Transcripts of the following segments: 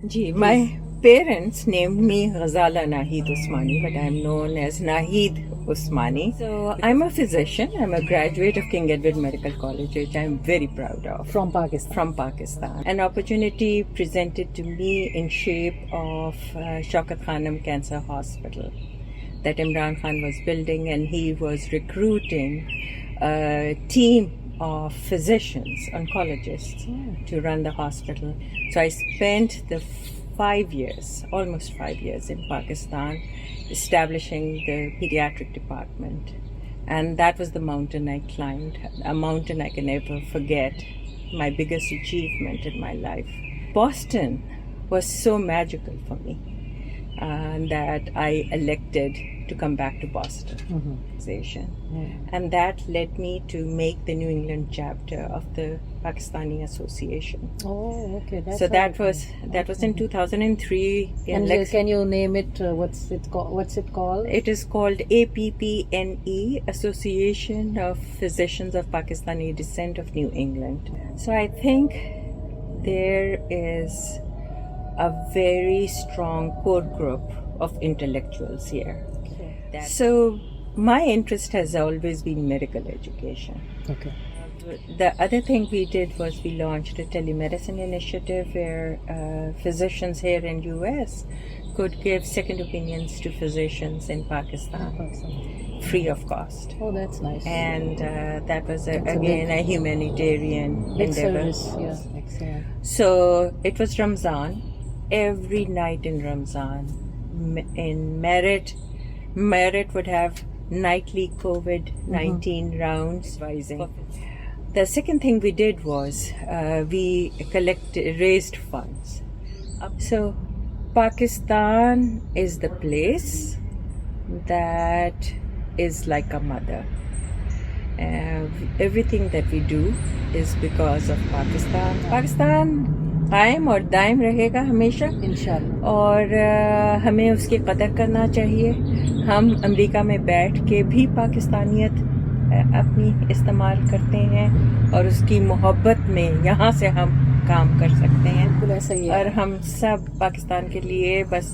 Ji, my parents named me Ghazala Naheed Usmani, but I'm known as Naheed Usmani. So I'm a physician. I'm a graduate of King Edward Medical College, which I'm very proud of. From Pakistan? From Pakistan. An opportunity presented to me in shape of Shaukat Khanum Cancer Hospital that Imran Khan was building, and he was recruiting a team of physicians, oncologists, to run the hospital. So I spent the 5 years, almost 5 years in Pakistan, establishing the pediatric department. And that was the mountain I climbed, a mountain I can never forget, my biggest achievement in my life. Boston was so magical for me that I elected to come back to Boston. And that led me to make the New England chapter of the Pakistani Association. Oh, okay. So that was in 2003. And can you name it? What's it called? It is called APPNE, Association of Physicians of Pakistani Descent of New England. So I think there is a very strong core group of intellectuals here. Okay. So my interest has always been medical education. Okay. The other thing we did was we launched a telemedicine initiative where physicians here in US could give second opinions to physicians in Pakistan free of cost. Oh, that's nice. And that was again a humanitarian endeavor. Service. Yeah, excellent. So it was Ramzan. Every night in Ramzan, in Merit would have nightly COVID-19 rounds rising. The second thing we did was we raised funds. So Pakistan is the place that is like a mother. Everything that we do is because of Pakistan. Pakistan कायम और दायम रहेगा हमेशा इंशाल्लाह, और हमें उसकी कदर करना चाहिए. हम अमेरिका में बैठ के भी पाकिस्तानियत अपनी इस्तेमाल करते हैं और उसकी मोहब्बत में यहाँ से हम काम कर सकते हैं. और हम सब पाकिस्तान के लिए बस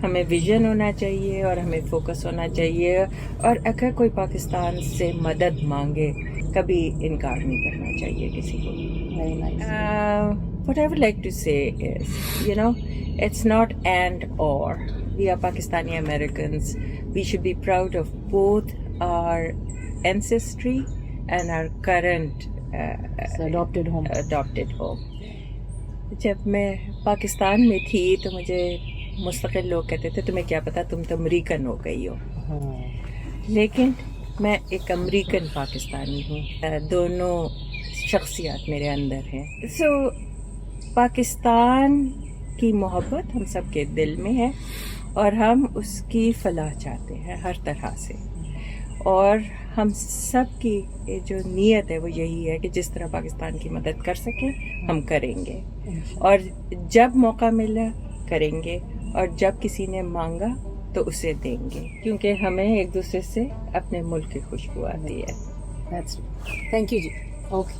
हमें विजन होना चाहिए और हमें फोकस होना चाहिए. और अगर कोई पाकिस्तान से मदद मांगे कभी इनकार नहीं करना चाहिए किसी को. What I would like to say is, it's not and or. We are Pakistani Americans. We should be proud of both our ancestry and our current adopted home. जब मैं पाकिस्तान में थी तो मुझे मुस्तकिल लोग कहते थे तुम्हें क्या पता, तुम तो अमेरिकन हो गई हो. लेकिन मैं एक अमेरिकन पाकिस्तानी हूँ. दोनों शख्सियत मेरे अंदर हैं. So पाकिस्तान की मोहब्बत हम सबके दिल में है और हम उसकी फलाह चाहते हैं हर तरह से. और हम सब की जो नीयत है वो यही है कि जिस तरह पाकिस्तान की मदद कर सकें हम करेंगे. और जब मौका मिला करेंगे और जब किसी ने मांगा तो उसे देंगे, क्योंकि हमें एक दूसरे से अपने मुल्क की खुशबू आती है. Thank you ji. Okay.